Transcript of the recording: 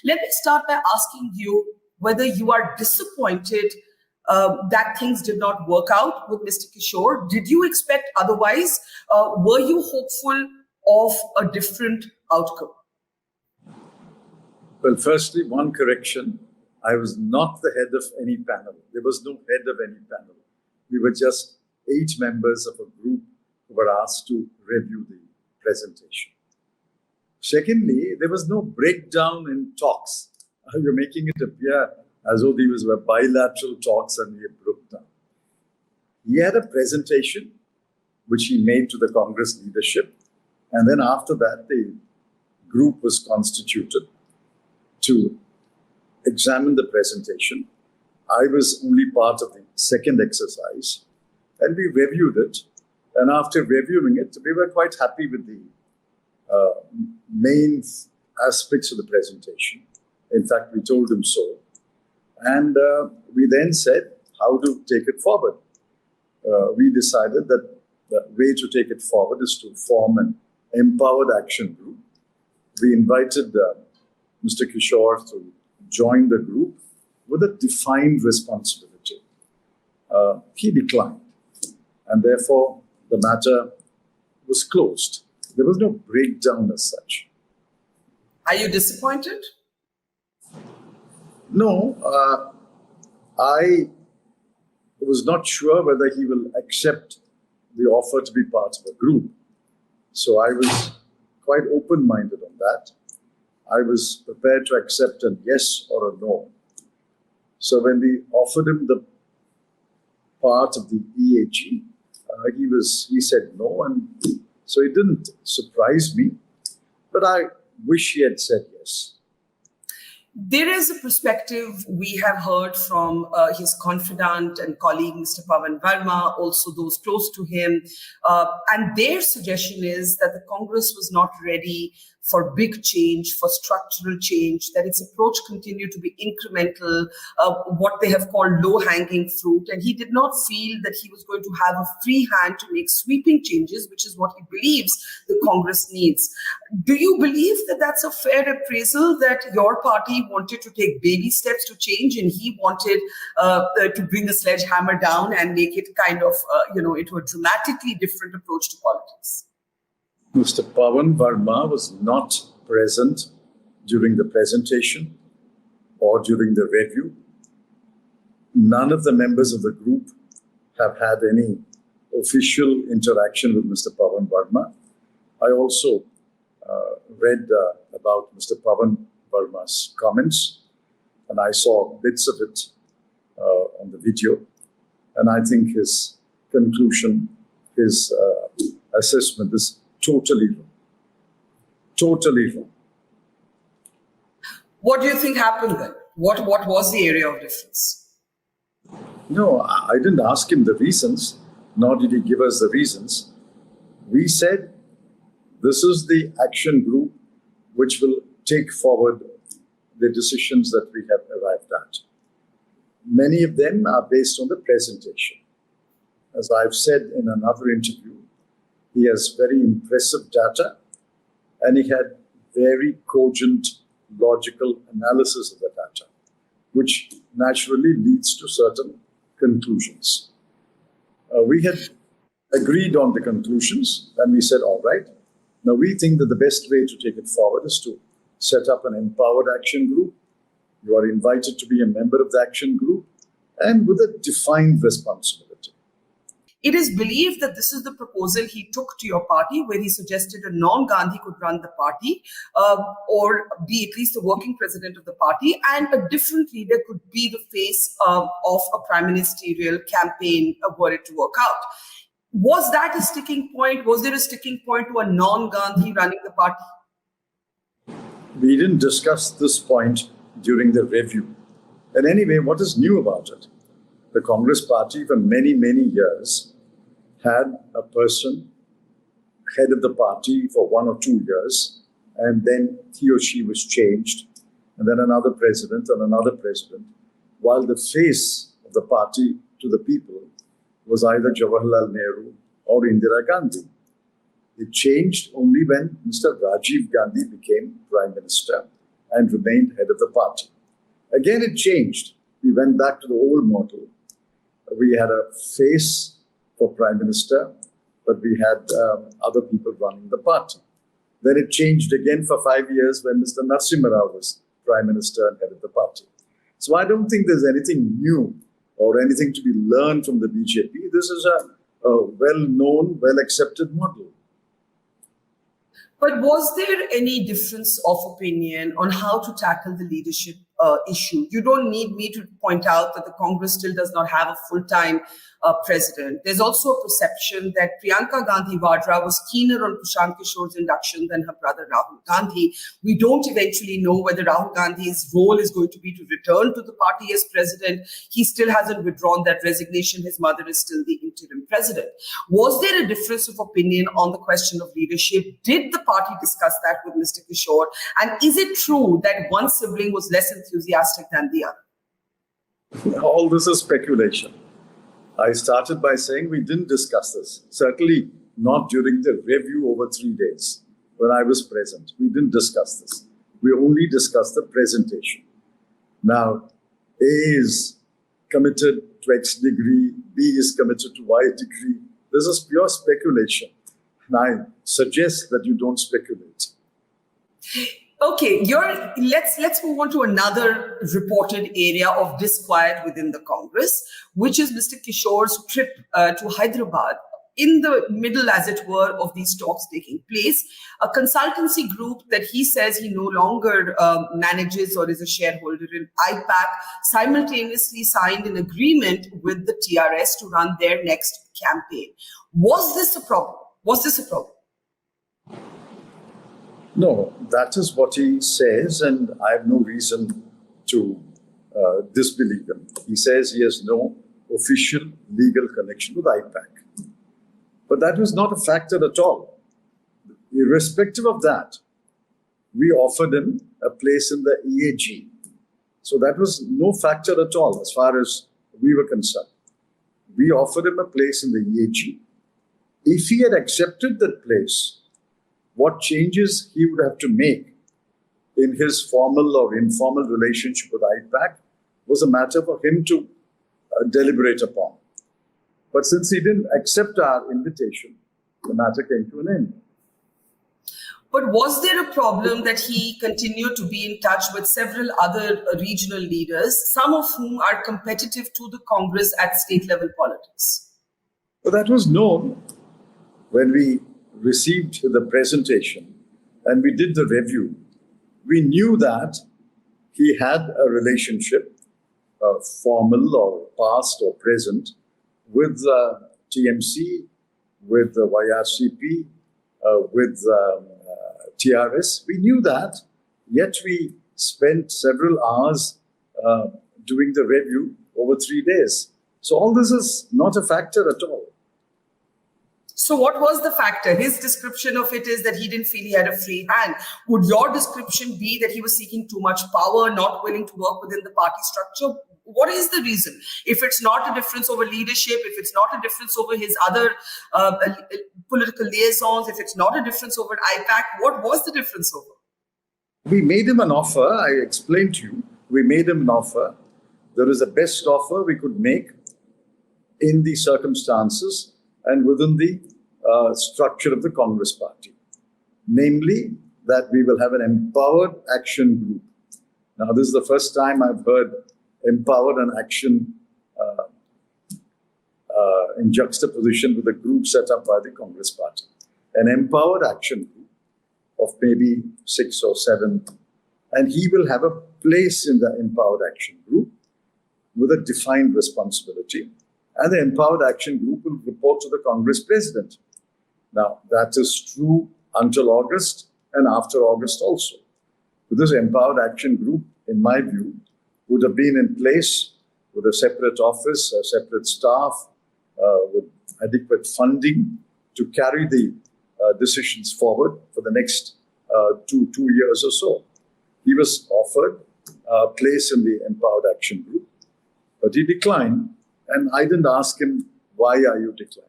Let me start by asking you whether you are disappointed that things did not work out with Mr. Kishor. Did you expect otherwise? Were you hopeful of a different outcome? Well, firstly, one correction. I was not the head of any panel. There was no head of any panel. We were just 8 members of a group who were asked to review the presentation. Secondly, there was no breakdown in talks. You're making it appear as though these were bilateral talks and he broke down. He had a presentation which he made to the Congress leadership, and then after that, the group was constituted to examine the presentation. I was only part of the second exercise, and we reviewed it. And after reviewing it, we were quite happy with the main aspects of the presentation. In fact, we told him so. And we then said how to take it forward. We decided that the way to take it forward is to form an empowered action group. We invited Mr. Kishor to join the group with a defined responsibility. He declined, and therefore the matter was closed. There was no breakdown as such. Are you disappointed? No, I was not sure whether he will accept the offer to be part of a group. So I was quite open-minded on that. I was prepared to accept a yes or a no. So when we offered him the part of the EAG, he said no, and so it didn't surprise me, but I wish he had said yes. There is a perspective we have heard from his confidant and colleague, Mr. Pavan Verma, also those close to him. And their suggestion is that the Congress was not ready for big change, for structural change, that its approach continued to be incremental, what they have called low-hanging fruit. And he did not feel that he was going to have a free hand to make sweeping changes, which is what he believes the Congress needs. Do you believe that that's a fair appraisal, that your party wanted to take baby steps to change and he wanted to bring the sledgehammer down and make it kind of, into a dramatically different approach to politics? Mr. Pavan Verma was not present during the presentation or during the review. None of the members of the group have had any official interaction with Mr. Pavan Verma. I also read about Mr. Pavan Verma's comments, and I saw bits of it on the video. And I think his conclusion, his assessment is totally wrong. Totally wrong. What do you think happened then? What was the area of difference? No, I didn't ask him the reasons, nor did he give us the reasons. We said, this is the action group which will take forward the decisions that we have arrived at. Many of them are based on the presentation. As I've said in another interview, he has very impressive data, and he had very cogent, logical analysis of the data, which naturally leads to certain conclusions. We had agreed on the conclusions, and we said, all right, now we think that the best way to take it forward is to set up an empowered action group. You are invited to be a member of the action group, and with a defined responsibility. It is believed that this is the proposal he took to your party, where he suggested a non-Gandhi could run the party or be at least the working president of the party, and a different leader could be the face of a prime ministerial campaign were it to work out. Was that a sticking point? Was there a sticking point to a non-Gandhi running the party? We didn't discuss this point during the review. And anyway, what is new about it? The Congress party for many, many years had a person head of the party for 1 or 2 years, and then he or she was changed, and then another president and another president, while the face of the party to the people was either Jawaharlal Nehru or Indira Gandhi. It changed only when Mr. Rajiv Gandhi became Prime Minister and remained head of the party. Again, it changed. We went back to the old model. We had a face for Prime Minister, but we had other people running the party. Then it changed again for 5 years when Mr. Narasimha Rao was Prime Minister and head of the party. So I don't think there's anything new or anything to be learned from the BJP. This is a well-known, well-accepted model. But was there any difference of opinion on how to tackle the leadership issue? You don't need me to point out that the Congress still does not have a full-time president. There's also a perception that Priyanka Gandhi Vadra was keener on Prashant Kishor's induction than her brother Rahul Gandhi. We don't eventually know whether Rahul Gandhi's role is going to be to return to the party as president. He still hasn't withdrawn that resignation. His mother is still the interim president. Was there a difference of opinion on the question of leadership? Did the party discuss that with Mr. Kishor? And is it true that one sibling was less enthusiastic than the other? All this is speculation. I started by saying we didn't discuss this. Certainly not during the review over 3 days when I was present. We didn't discuss this. We only discussed the presentation. Now, A is committed to X degree, B is committed to Y degree. This is pure speculation. And I suggest that you don't speculate. Okay, let's move on to another reported area of disquiet within the Congress, which is Mr. Kishor's trip to Hyderabad. In the middle, as it were, of these talks taking place, a consultancy group that he says he no longer manages or is a shareholder in IPAC simultaneously signed an agreement with the TRS to run their next campaign. Was this a problem? No, that is what he says, and I have no reason to disbelieve him. He says he has no official legal connection with IPAC. But that was not a factor at all. Irrespective of that, we offered him a place in the EAG. So that was no factor at all as far as we were concerned. We offered him a place in the EAG. If he had accepted that place, what changes he would have to make in his formal or informal relationship with IPAC was a matter for him to deliberate upon. But since he didn't accept our invitation, the matter came to an end. But was there a problem that he continued to be in touch with several other regional leaders, some of whom are competitive to the Congress at state level politics? Well, that was known when we received the presentation and we did the review. We knew that he had a relationship, formal or past or present, with TMC, with the YRCP, with TRS. We knew that, yet we spent several hours doing the review over 3 days. So all this is not a factor at all. So what was the factor? His description of it is that he didn't feel he had a free hand. Would your description be that he was seeking too much power, not willing to work within the party structure? What is the reason? If it's not a difference over leadership, if it's not a difference over his other political liaisons, if it's not a difference over IPAC, what was the difference over? We made him an offer. I explained to you. We made him an offer. There is the best offer we could make in the circumstances and within the structure of the Congress party. Namely, that we will have an empowered action group. Now, this is the first time I've heard empowered and action in juxtaposition with a group set up by the Congress party. An empowered action group of maybe 6 or 7. And he will have a place in the empowered action group with a defined responsibility. And the empowered action group will report to the Congress president. Now, that is true until August and after August also. So this empowered action group, in my view, would have been in place with a separate office, a separate staff, with adequate funding to carry the decisions forward for the next 2 years or so. He was offered a place in the empowered action group, but he declined. And I didn't ask him, why are you declining?